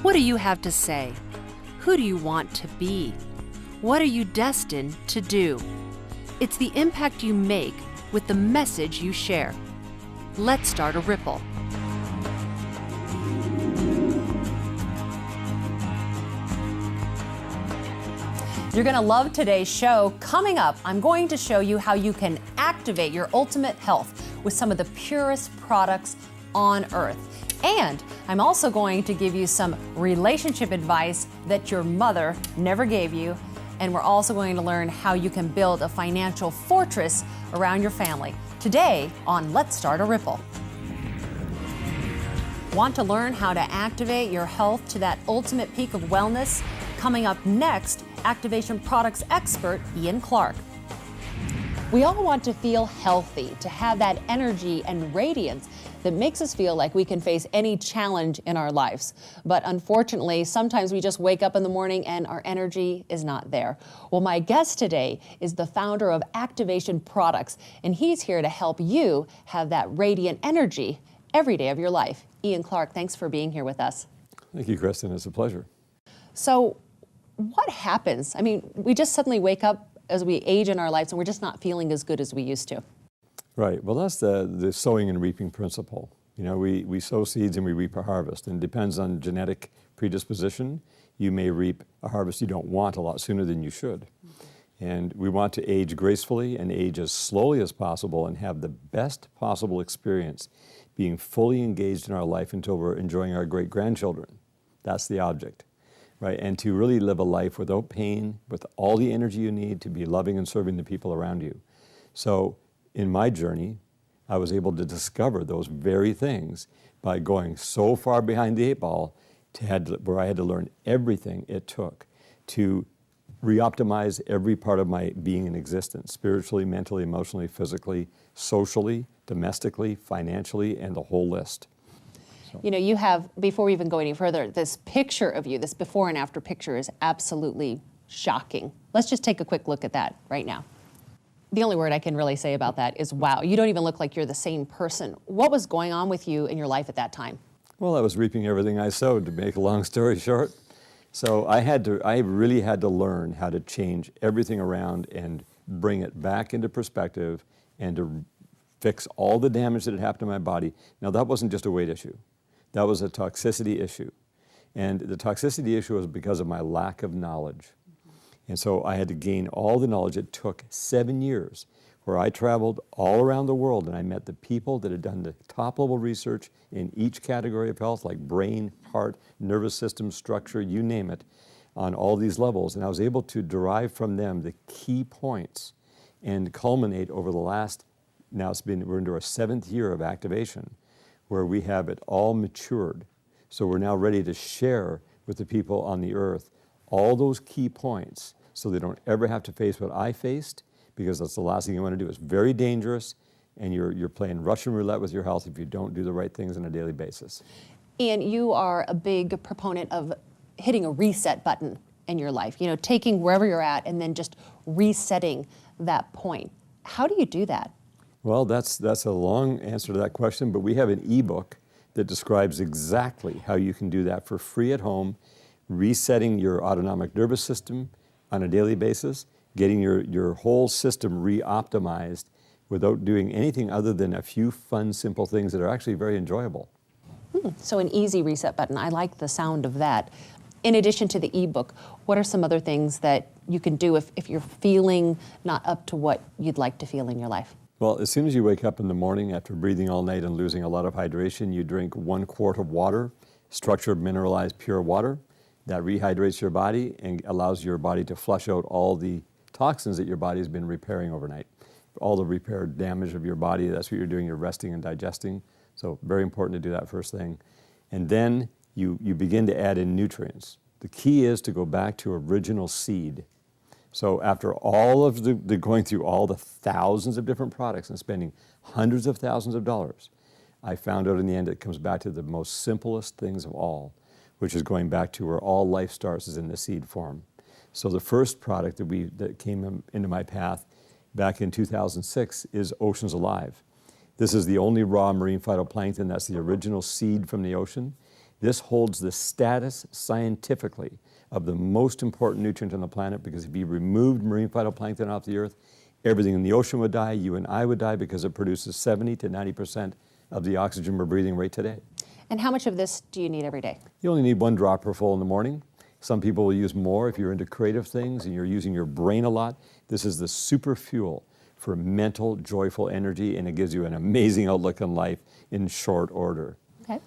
What do you have to say? Who do you want to be? What are you destined to do? It's the impact you make with the message you share. Let's start a ripple. You're going to love today's show. Coming up, I'm going to show you how you can activate your ultimate health with some of the purest products on earth. And I'm also going to give you some relationship advice that your mother never gave you. And we're also going to learn how you can build a financial fortress around your family. Today on Let's Start a Ripple. Want to learn how to activate your health to that ultimate peak of wellness? Coming up next, activation products expert Ian Clark. We all want to feel healthy, to have that energy and radiance that makes us feel like we can face any challenge in our lives. But unfortunately, sometimes we just wake up in the morning and our energy is not there. Well, my guest today is the founder of Activation Products, and he's here to help you have that radiant energy every day of your life. Ian Clark, thanks for being here with us. Thank you, Kristen. It's a pleasure. So, what happens? I mean, we just suddenly wake up as we age in our lives and we're just not feeling as good as we used to. Right. Well, that's the sowing and reaping principle. You know, we sow seeds and we reap a harvest, and it depends on genetic predisposition. You may reap a harvest you don't want a lot sooner than you should. And we want to age gracefully and age as slowly as possible and have the best possible experience, being fully engaged in our life until we're enjoying our great-grandchildren. That's the object. Right, and to really live a life without pain, with all the energy you need to be loving and serving the people around you. So in my journey, I was able to discover those very things by going so far behind the eight ball where I had to learn everything it took to re-optimize every part of my being in existence, spiritually, mentally, emotionally, physically, socially, domestically, financially, and the whole list. You know, you have, before we even go any further, this picture of you, this before and after picture is absolutely shocking. Let's just take a quick look at that right now. The only word I can really say about that is wow. You don't even look like you're the same person. What was going on with you in your life at that time? Well, I was reaping everything I sowed, to make a long story short. So I really had to learn how to change everything around and bring it back into perspective and to fix all the damage that had happened to my body. Now, that wasn't just a weight issue. That was a toxicity issue. And the toxicity issue was because of my lack of knowledge. And so I had to gain all the knowledge. It took 7 years where I traveled all around the world and I met the people that had done the top level research in each category of health, like brain, heart, nervous system, structure, you name it, on all these levels. And I was able to derive from them the key points and culminate over the last, we're into our 7th year of activation, where we have it all matured. So we're now ready to share with the people on the earth all those key points so they don't ever have to face what I faced, because that's the last thing you want to do. It's very dangerous, and you're playing Russian roulette with your health if you don't do the right things on a daily basis. And you are a big proponent of hitting a reset button in your life, you know, taking wherever you're at and then just resetting that point. How do you do that? Well, that's a long answer to that question, but we have an ebook that describes exactly how you can do that for free at home, resetting your autonomic nervous system on a daily basis, getting your whole system re-optimized without doing anything other than a few fun, simple things that are actually very enjoyable. So an easy reset button. I like the sound of that. In addition to the ebook, what are some other things that you can do if you're feeling not up to what you'd like to feel in your life? Well, as soon as you wake up in the morning after breathing all night and losing a lot of hydration, you drink 1 quart of water, structured, mineralized, pure water. That rehydrates your body and allows your body to flush out all the toxins that your body has been repairing overnight. All the repaired damage of your body, that's what you're doing, you're resting and digesting. So very important to do that first thing. And then you begin to add in nutrients. The key is to go back to original seed. So after all of the going through all the thousands of different products and spending hundreds of thousands of dollars, I found out in the end it comes back to the most simplest things of all, which is going back to where all life starts is in the seed form. So the first product that came into my path back in 2006 is Oceans Alive. This is the only raw marine phytoplankton that's the original seed from the ocean. This holds the status scientifically of the most important nutrient on the planet, because if you removed marine phytoplankton off the earth, everything in the ocean would die, you and I would die, because it produces 70 to 90% of the oxygen we're breathing right today. And how much of this do you need every day? You only need 1 dropper full in the morning. Some people will use more if you're into creative things and you're using your brain a lot. This is the super fuel for mental, joyful energy, and it gives you an amazing outlook on life in short order. Okay.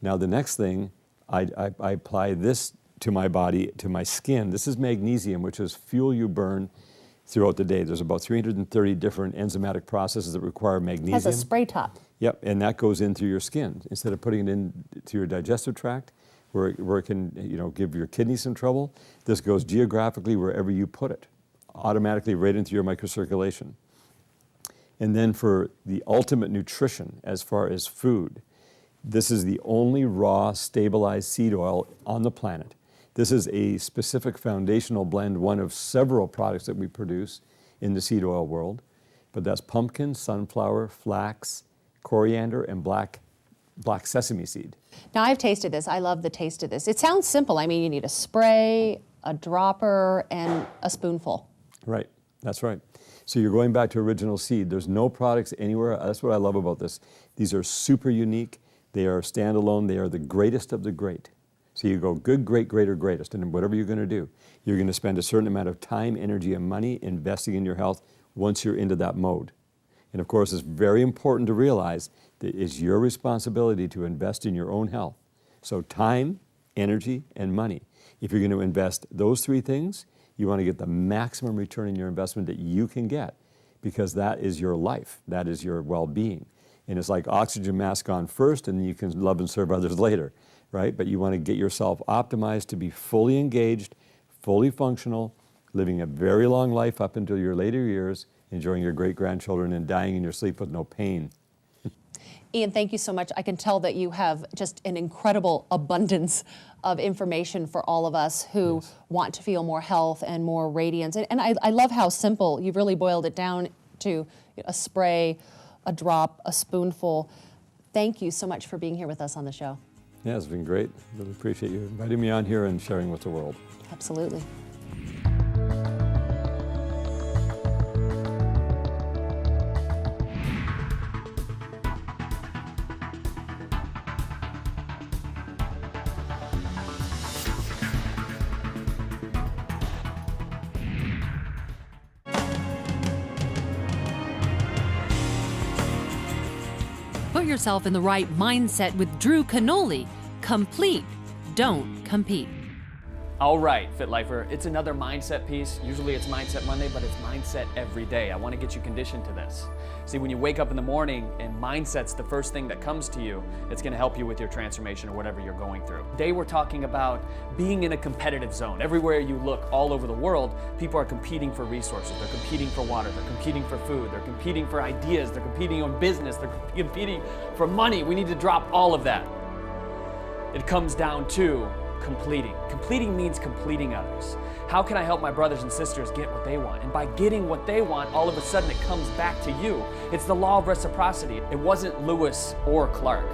Now the next thing, I apply this to my body, to my skin. This is magnesium, which is fuel you burn throughout the day. There's about 330 different enzymatic processes that require magnesium. It has a spray top. Yep, and that goes in through your skin. Instead of putting it into your digestive tract, where it can give your kidneys some trouble, this goes geographically wherever you put it, automatically right into your microcirculation. And then for the ultimate nutrition, as far as food, this is the only raw, stabilized seed oil on the planet. This is a specific foundational blend, one of several products that we produce in the seed oil world. But that's pumpkin, sunflower, flax, coriander, and black sesame seed. Now, I've tasted this. I love the taste of this. It sounds simple. I mean, you need a spray, a dropper, and a spoonful. Right, that's right. So you're going back to original seed. There's no products anywhere. That's what I love about this. These are super unique. They are standalone. They are the greatest of the great. So you go good, great, great, or greatest, and whatever you're going to do, you're going to spend a certain amount of time, energy, and money investing in your health once you're into that mode. And of course, it's very important to realize that it's your responsibility to invest in your own health. So time, energy, and money. If you're going to invest those 3 things, you want to get the maximum return in your investment that you can get, because that is your life. That is your well-being. And it's like oxygen mask on first, and then you can love and serve others later, right? But you want to get yourself optimized to be fully engaged, fully functional, living a very long life up until your later years, enjoying your great-grandchildren and dying in your sleep with no pain. Ian, thank you so much. I can tell that you have just an incredible abundance of information for all of us who want to feel more health and more radiance. And I love how simple you've really boiled it down to a spray, a drop, a spoonful. Thank you so much for being here with us on the show. Yeah, it's been great. Really appreciate you inviting me on here and sharing with the world. Absolutely. Put yourself in the right mindset with Drew Canoli. Complete, don't compete. All right, Fit Lifer, it's another mindset piece. Usually it's Mindset Monday, but it's mindset every day. I want to get you conditioned to this. See, when you wake up in the morning and mindset's the first thing that comes to you, it's going to help you with your transformation or whatever you're going through. Today we're talking about being in a competitive zone. Everywhere you look all over the world, people are competing for resources. They're competing for water. They're competing for food. They're competing for ideas. They're competing on business. They're competing for money. We need to drop all of that. It comes down to completing. Completing means completing others. How can I help my brothers and sisters get what they want? And by getting what they want, all of a sudden it comes back to you. It's the law of reciprocity. It wasn't Lewis or Clark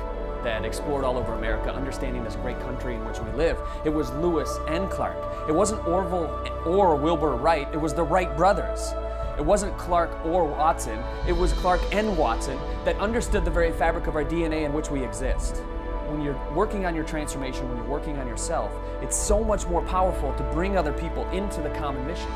that explored all over America, understanding this great country in which we live. It was Lewis and Clark. It wasn't Orville or Wilbur Wright. It was the Wright brothers. It wasn't Clark or Watson. It was Clark and Watson that understood the very fabric of our DNA in which we exist. When you're working on your transformation, when you're working on yourself, it's so much more powerful to bring other people into the common mission.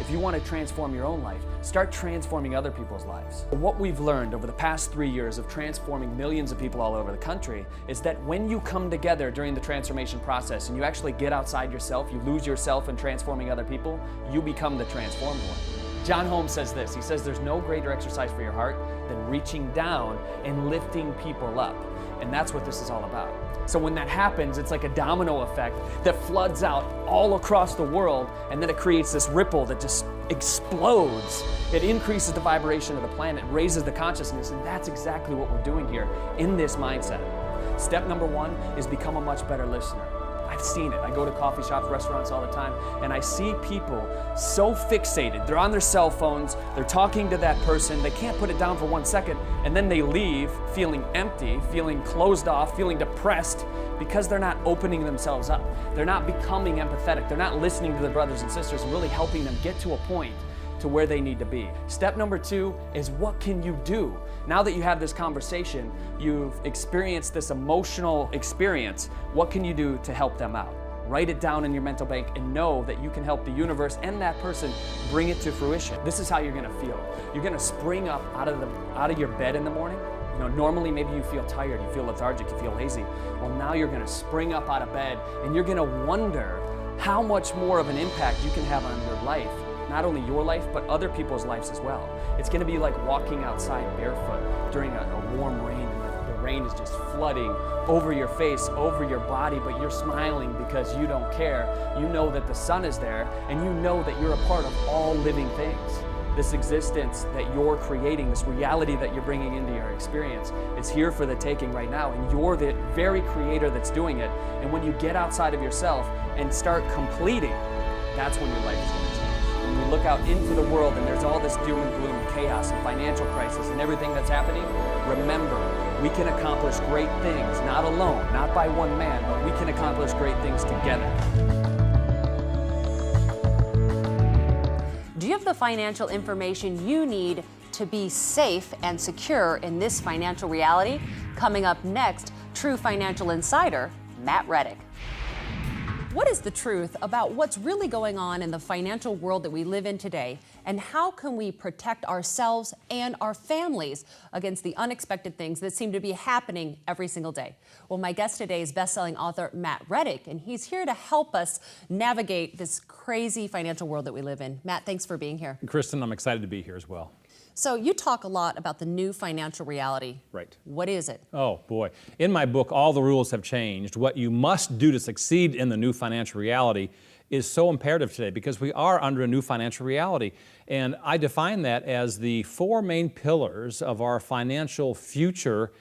If you want to transform your own life, start transforming other people's lives. What we've learned over the past 3 years of transforming millions of people all over the country is that when you come together during the transformation process and you actually get outside yourself, you lose yourself in transforming other people, you become the transformed one. John Holmes says this, he says there's no greater exercise for your heart than reaching down and lifting people up. And that's what this is all about. So when that happens, it's like a domino effect that floods out all across the world, and then it creates this ripple that just explodes. It increases the vibration of the planet, raises the consciousness, and that's exactly what we're doing here in this mindset. Step number 1 is become a much better listener. I've seen it. I go to coffee shops, restaurants all the time, and I see people so fixated. They're on their cell phones, they're talking to that person, they can't put it down for 1 second, and then they leave feeling empty, feeling closed off, feeling depressed, because they're not opening themselves up. They're not becoming empathetic. They're not listening to their brothers and sisters and really helping them get to a point to where they need to be. Step number 2 is, what can you do? Now that you have this conversation, you've experienced this emotional experience, what can you do to help them out? Write it down in your mental bank and know that you can help the universe and that person bring it to fruition. This is how you're gonna feel. You're gonna spring up out of your bed in the morning. You know, normally maybe you feel tired, you feel lethargic, you feel lazy. Well, now you're gonna spring up out of bed and you're gonna wonder how much more of an impact you can have on your life. Not only your life, but other people's lives as well. It's gonna be like walking outside barefoot during a warm rain, and the rain is just flooding over your face, over your body, but you're smiling because you don't care. You know that the sun is there, and you know that you're a part of all living things. This existence that you're creating, this reality that you're bringing into your experience, is here for the taking right now, and you're the very creator that's doing it. And when you get outside of yourself and start completing, that's when your life is going to change. When you look out into the world and there's all this doom and gloom and chaos and financial crisis and everything that's happening, remember, we can accomplish great things, not alone, not by one man, but we can accomplish great things together. Do you have the financial information you need to be safe and secure in this financial reality? Coming up next, true financial insider, Matt Reddick. What is the truth about what's really going on in the financial world that we live in today, and how can we protect ourselves and our families against the unexpected things that seem to be happening every single day? Well, my guest today is best-selling author Matt Reddick, and he's here to help us navigate this crazy financial world that we live in. Matt, thanks for being here. Kristen, I'm excited to be here as well. So you talk a lot about the new financial reality. Right. What is it? Oh, boy. In my book, All the Rules Have Changed. What you must do to succeed in the new financial reality is so imperative today, because we are under a new financial reality. And I define that as the 4 main pillars of our financial future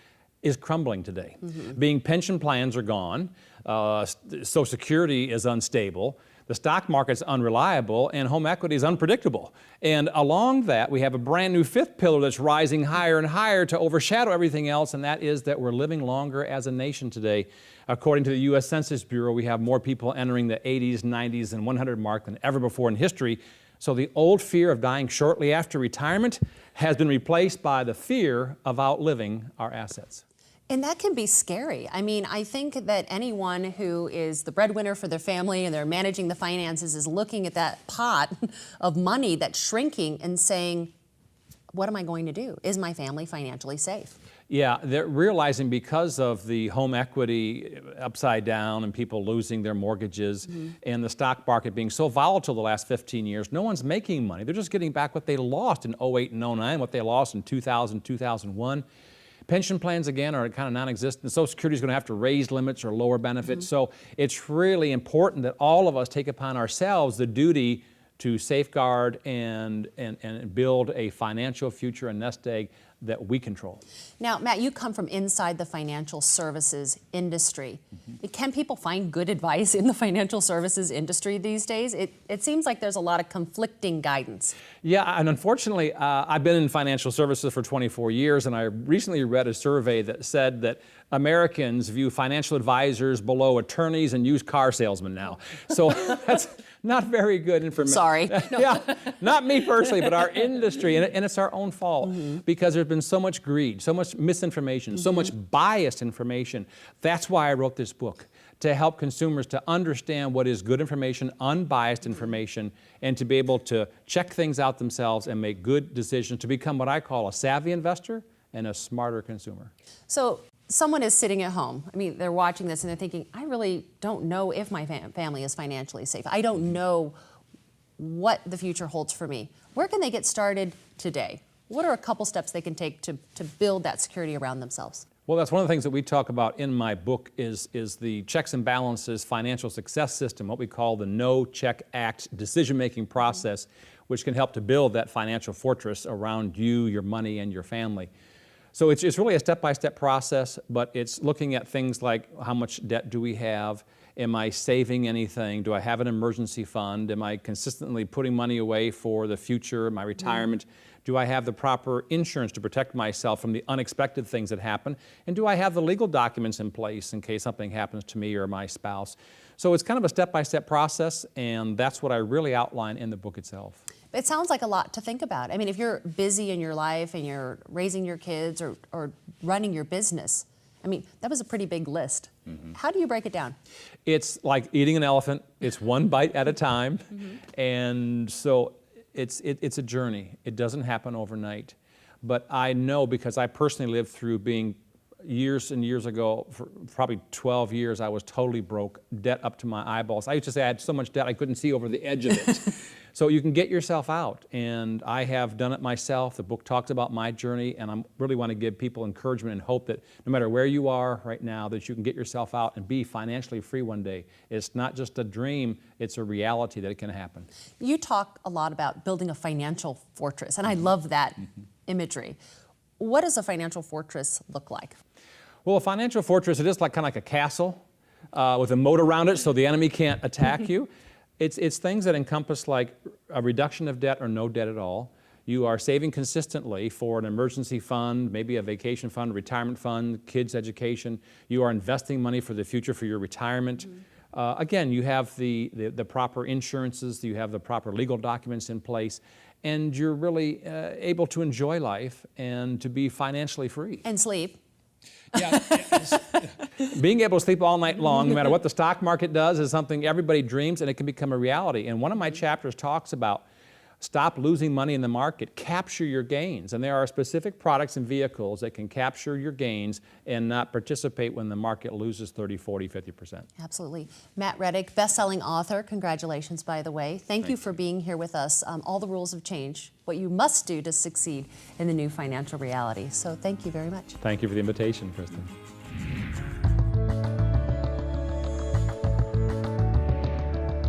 is crumbling today. Being pension plans are gone, Social Security is unstable, the stock market's unreliable, and home equity is unpredictable. And along that, we have a brand new 5th pillar that's rising higher and higher to overshadow everything else, and that is that we're living longer as a nation today. According to the U.S. Census Bureau, we have more people entering the 80s, 90s, and 100 mark than ever before in history. So the old fear of dying shortly after retirement has been replaced by the fear of outliving our assets. And that can be scary. I mean, I think that anyone who is the breadwinner for their family and they're managing the finances is looking at that pot of money that's shrinking and saying, what am I going to do? Is my family financially safe? Yeah, they're realizing because of the home equity upside down and people losing their mortgages and the stock market being so volatile the last 15 years, no one's making money. They're just getting back what they lost in 08 and 09, what they lost in 2000, 2001. Pension plans, again, are kind of non-existent. Social Security is going to have to raise limits or lower benefits. So it's really important that all of us take upon ourselves the duty to safeguard and build a financial future, a nest egg that we control. Now, Matt, you come from inside the financial services industry. Can people find good advice in the financial services industry these days? It seems like there's a lot of conflicting guidance. Yeah, and unfortunately, I've been in financial services for 24 years, and I recently read a survey that said that Americans view financial advisors below attorneys and used car salesmen now. So that's not very good information. Sorry. Yeah, not me personally, but our industry, and it's our own fault because there's been so much greed, so much misinformation, so much biased information. That's why I wrote this book, to help consumers to understand what is good information, unbiased information, and to be able to check things out themselves and make good decisions to become what I call a savvy investor and a smarter consumer. So someone is sitting at home. I mean, they're watching this and they're thinking, I really don't know if my family is financially safe. I don't know what the future holds for me. Where can they get started today? What are a couple steps they can take to build that security around themselves? Well, that's one of the things that we talk about in my book is the checks and balances financial success system, what we call the No Check Act decision-making process, which can help to build that financial fortress around you, your money, and your family. So it's really a step-by-step process, but it's looking at things like how much debt do we have? Am I saving anything? Do I have an emergency fund? Am I consistently putting money away for the future, my retirement? Do I have the proper insurance to protect myself from the unexpected things that happen? And do I have the legal documents in place in case something happens to me or my spouse? So it's kind of a step-by-step process, and that's what I really outline in the book itself. It sounds like a lot to think about. I mean, if you're busy in your life and you're raising your kids or running your business, I mean, that was a pretty big list. How do you break it down? It's like eating an elephant. It's one bite at a time. And so it's a journey. It doesn't happen overnight. But I know, because I personally lived through being years and years ago, for probably 12 years, I was totally broke, debt up to my eyeballs. I used to say I had so much debt I couldn't see over the edge of it. So you can get yourself out, and I have done it myself. The book talks about my journey, and I really want to give people encouragement and hope that no matter where you are right now, that you can get yourself out and be financially free one day. It's not just a dream, it's a reality that it can happen. You talk a lot about building a financial fortress, and I love that imagery. What does a financial fortress look like? Well, a financial fortress, it is like kind of like a castle with a moat around it so the enemy can't attack you. It's things that encompass like a reduction of debt or no debt at all. You are saving consistently for an emergency fund, maybe a vacation fund, retirement fund, kids' education. You are investing money for the future for your retirement. Again, you have the proper insurances, you have the proper legal documents in place, and you're really able to enjoy life and to be financially free. And sleep. Yeah, being able to sleep all night long, no matter what the stock market does, is something everybody dreams, and it can become a reality. And one of my chapters talks about stop losing money in the market, capture your gains. And there are specific products and vehicles that can capture your gains and not participate when the market loses 30, 40, 50%. Absolutely. Matt Reddick, best-selling author. Congratulations, by the way. Thank you for being here with us. All the rules have changed. What you must do to succeed in the new financial reality. So thank you very much. Thank you for the invitation, Kristen.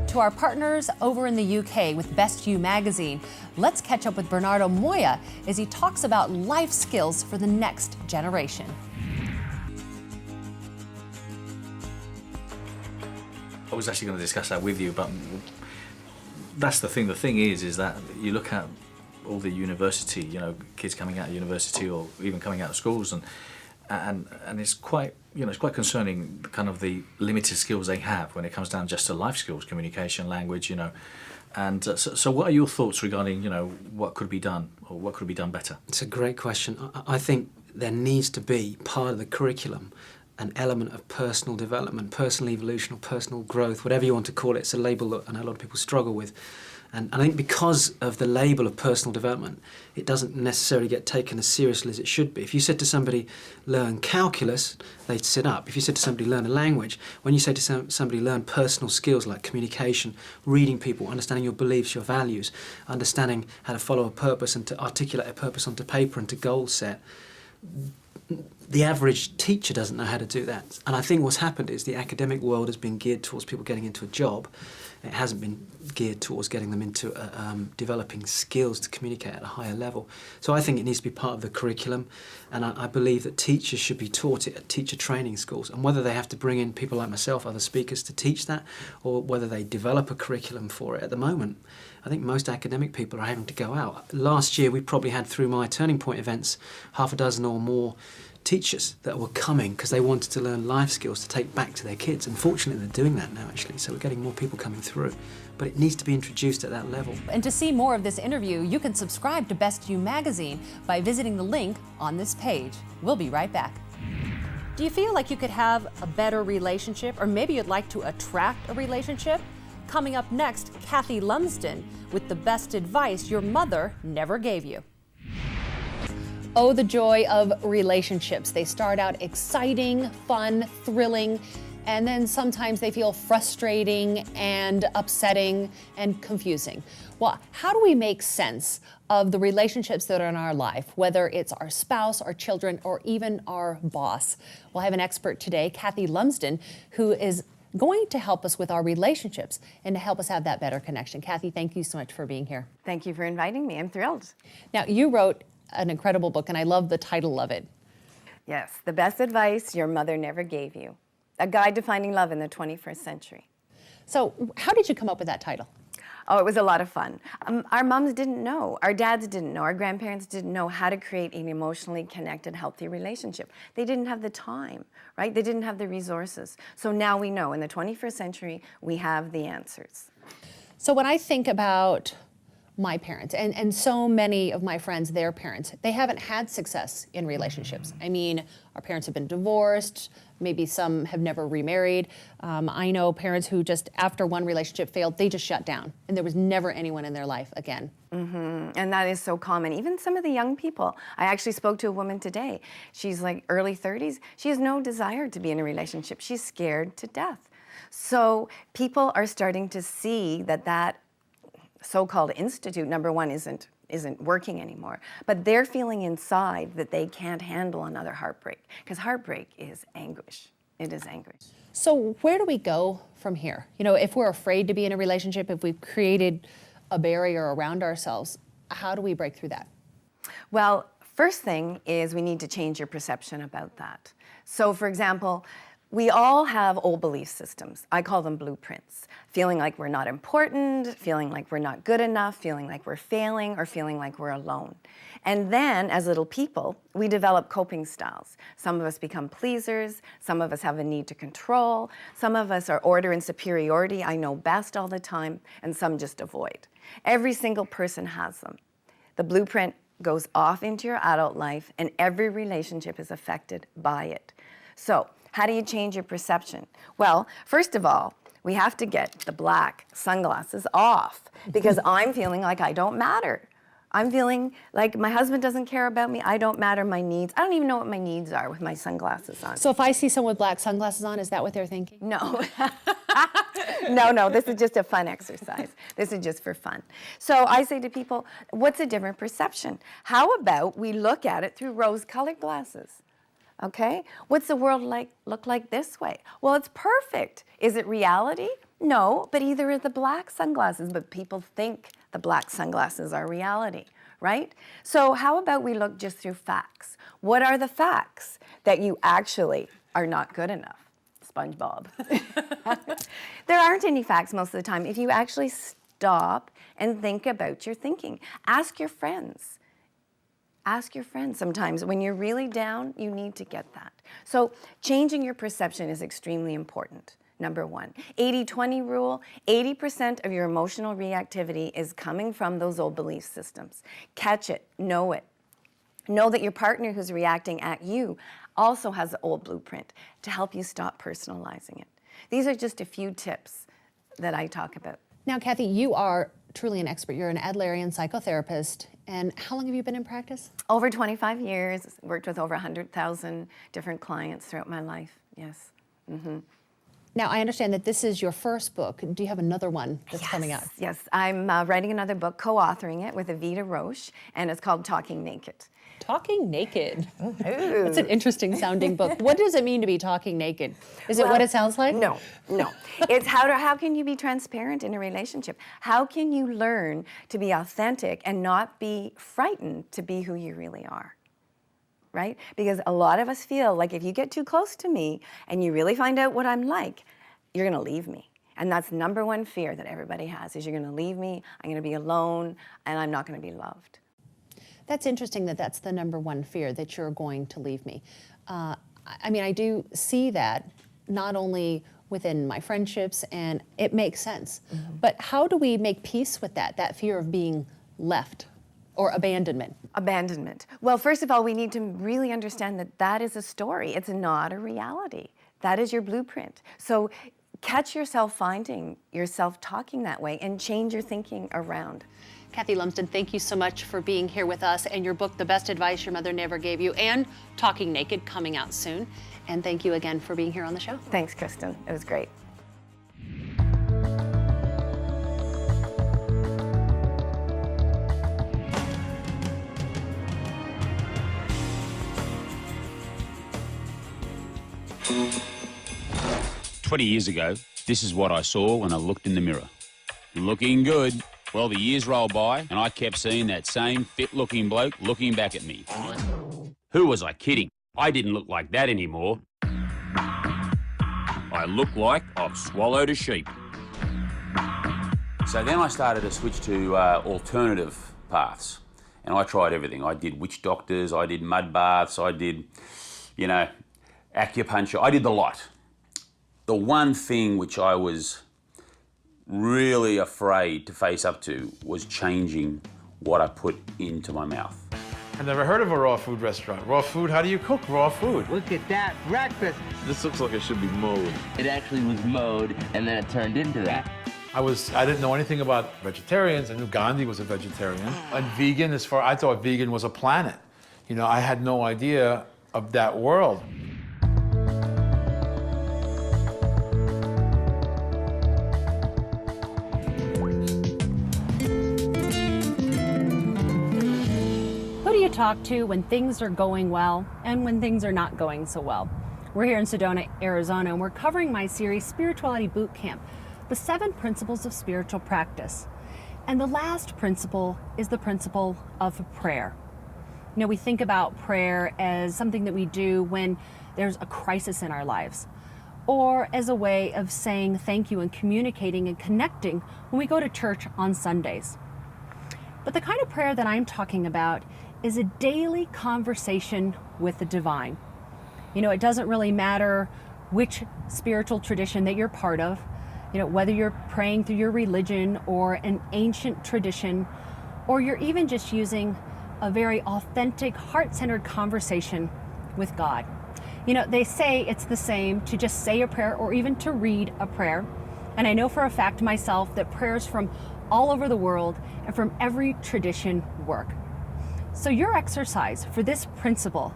To our partners over in the UK with Best You magazine, let's catch up with Bernardo Moya as he talks about life skills for the next generation. I was actually going to discuss that with you, but that's the thing. The thing is that you look at all the university, kids coming out of university or even coming out of schools, and it's quite, it's quite concerning, kind of the limited skills they have when it comes down just to life skills, communication, language, And so what are your thoughts regarding, what could be done or what could be done better? It's a great question. I think there needs to be part of the curriculum an element of personal development, personal evolution, or personal growth, whatever you want to call it. It's a label that I know a lot of people struggle with. And I think because of the label of personal development, it doesn't necessarily get taken as seriously as it should be. If you said to somebody, learn calculus, they'd sit up. If you said to somebody, learn a language, when you say to somebody, learn personal skills like communication, reading people, understanding your beliefs, your values, understanding how to follow a purpose and to articulate a purpose onto paper and to goal set, the average teacher doesn't know how to do that. And I think what's happened is the academic world has been geared towards people getting into a job. It hasn't been geared towards getting them into developing skills to communicate at a higher level. So I think it needs to be part of the curriculum, and I believe that teachers should be taught it at teacher training schools. And whether they have to bring in people like myself, other speakers, to teach that, or whether they develop a curriculum for it, at the moment, I think most academic people are having to go out. Last year we probably had, through my Turning Point events, 6 or more teachers that were coming because they wanted to learn life skills to take back to their kids. Unfortunately, they're doing that now, actually, so we're getting more people coming through. But it needs to be introduced at that level. And to see more of this interview, you can subscribe to Best You magazine by visiting the link on this page. We'll be right back. Do you feel like you could have a better relationship, or maybe you'd like to attract a relationship? Coming up next, Kathy Lumsden with the best advice your mother never gave you. Oh, the joy of relationships. They start out exciting, fun, thrilling, and then sometimes they feel frustrating and upsetting and confusing. Well, how do we make sense of the relationships that are in our life, whether it's our spouse, our children, or even our boss? Well, I have an expert today, Kathy Lumsden, who is going to help us with our relationships and to help us have that better connection. Kathy, thank you so much for being here. Thank you for inviting me. I'm thrilled. Now, you wrote an incredible book, and I love the title of it, Yes, the best advice your mother never gave you. A guide to finding love in the 21st century. So how did you come up with that title? Oh, it was a lot of fun. Our moms didn't know, our dads didn't know, our grandparents didn't know how to create an emotionally connected, healthy relationship. They didn't have the time, right? They didn't have the resources. So now we know in the 21st century, we have the answers. So when I think about my parents and so many of my friends, their parents, they haven't had success in relationships. I mean, our parents have been divorced, maybe some have never remarried. I know parents who just after one relationship failed, they just shut down and there was never anyone in their life again. And that is so common. Even some of the young people. I actually spoke to a woman today. She's like early 30s. She has no desire to be in a relationship. She's scared to death. So people are starting to see that that so-called institute, number one, isn't working anymore. But they're feeling inside that they can't handle another heartbreak, because heartbreak is anguish. It is anguish. So where do we go from here? You know, if we're afraid to be in a relationship, if we've created a barrier around ourselves, how do we break through that? Well, first thing is we need to change your perception about that. So for example, we all have old belief systems. I call them blueprints. Feeling like we're not important, feeling like we're not good enough, feeling like we're failing, or feeling like we're alone. And then, as little people, we develop coping styles. Some of us become pleasers, some of us have a need to control, some of us are order and superiority, I know best all the time, and some just avoid. Every single person has them. The blueprint goes off into your adult life, and every relationship is affected by it. So, how do you change your perception? Well, first of all, we have to get the black sunglasses off because I'm feeling like I don't matter. I'm feeling like my husband doesn't care about me. I don't matter, my needs. I don't even know what my needs are with my sunglasses on. So if I see someone with black sunglasses on, is that what they're thinking? No. No, this is just a fun exercise. This is just for fun. So I say to people, what's a different perception? How about we look at it through rose-colored glasses? Okay, what's the world look like this way? Well, it's perfect. Is it reality? No, but either are the black sunglasses, but people think the black sunglasses are reality, right? So how about we look just through facts? What are the facts that you actually are not good enough? SpongeBob. There aren't any facts most of the time. If you actually stop and think about your thinking, ask your friends. Ask your friends sometimes. When you're really down, you need to get that. So changing your perception is extremely important, number one. 80-20 rule, 80% of your emotional reactivity is coming from those old belief systems. Catch it, know it. Know that your partner who's reacting at you also has an old blueprint to help you stop personalizing it. These are just a few tips that I talk about. Now, Kathy, you are truly an expert. You're an Adlerian psychotherapist. And how long have you been in practice? Over 25 years, worked with over 100,000 different clients throughout my life, yes. Mm-hmm. Now, I understand that this is your first book. Do you have another one that's coming out? Yes, I'm writing another book, co-authoring it with Evita Roche, and it's called Talking Naked. Talking Naked. That's an interesting sounding book. What does it mean to be talking naked? Is it what it sounds like? No. It's how can you be transparent in a relationship? How can you learn to be authentic and not be frightened to be who you really are? Right? Because a lot of us feel like if you get too close to me and you really find out what I'm like, you're going to leave me. And that's number one fear that everybody has, is you're going to leave me, I'm going to be alone, and I'm not going to be loved. That's interesting that that's the number one fear, that you're going to leave me. I mean, I do see that not only within my friendships, and it makes sense. Mm-hmm. But how do we make peace with that fear of being left or abandonment? Abandonment. Well, first of all, we need to really understand that that is a story. It's not a reality. That is your blueprint. So catch yourself finding yourself talking that way and change your thinking around. Kathy Lumsden, thank you so much for being here with us, and your book, The Best Advice Your Mother Never Gave You, and Talking Naked, coming out soon. And thank you again for being here on the show. Thanks, Kristen. It was great. "20 years ago, this is what I saw when I looked in the mirror. Looking good. Well, the years rolled by, and I kept seeing that same fit-looking bloke looking back at me. Who was I kidding? I didn't look like that anymore. I look like I've swallowed a sheep. So then I started to switch to alternative paths, and I tried everything. I did witch doctors, I did mud baths, I did, you know, acupuncture, I did the lot. The one thing which I was really afraid to face up to was changing what I put into my mouth. I've never heard of a raw food restaurant. Raw food, how do you cook raw food? Look at that, breakfast. This looks like it should be mowed. It actually was mowed, and then it turned into that. I didn't know anything about vegetarians. I knew Gandhi was a vegetarian. And vegan, I thought vegan was a planet. You know, I had no idea of that world. Who do you talk to when things are going well and when things are not going so well? We're here in Sedona, Arizona, and we're covering my series, Spirituality Boot Camp, the 7 principles of spiritual practice. And the last principle is the principle of prayer. You know, we think about prayer as something that we do when there's a crisis in our lives, or as a way of saying thank you and communicating and connecting when we go to church on Sundays. But the kind of prayer that I'm talking about is a daily conversation with the divine. You know, it doesn't really matter which spiritual tradition that you're part of, you know, whether you're praying through your religion or an ancient tradition, or you're even just using a very authentic, heart-centered conversation with God. You know, they say it's the same to just say a prayer or even to read a prayer. And I know for a fact myself that prayers from all over the world and from every tradition work. So your exercise for this principle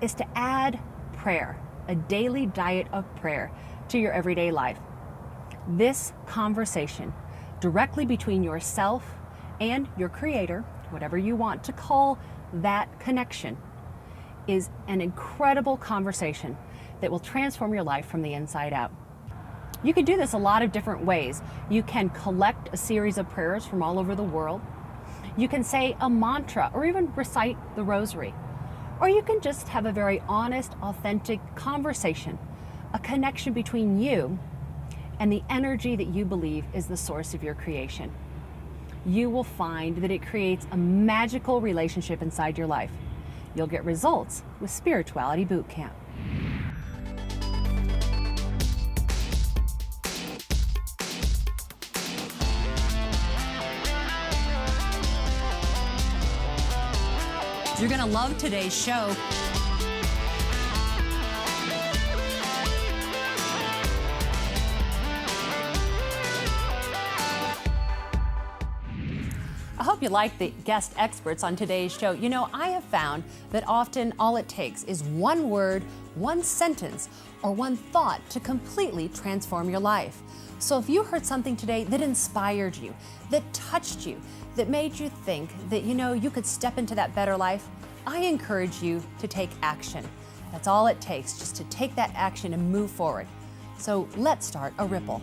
is to add prayer, a daily diet of prayer, to your everyday life. This conversation directly between yourself and your Creator, whatever you want to call that connection, is an incredible conversation that will transform your life from the inside out. You can do this a lot of different ways. You can collect a series of prayers from all over the world. You can say a mantra or even recite the rosary. Or you can just have a very honest, authentic conversation, a connection between you and the energy that you believe is the source of your creation. You will find that it creates a magical relationship inside your life. You'll get results with Spirituality Boot Camp. You're going to love today's show. I hope you like the guest experts on today's show. You know, I have found that often all it takes is one word, one sentence, or one thought to completely transform your life. So if you heard something today that inspired you, that touched you, that made you think that, you know, you could step into that better life, I encourage you to take action. That's all it takes, just to take that action and move forward. So let's start a ripple.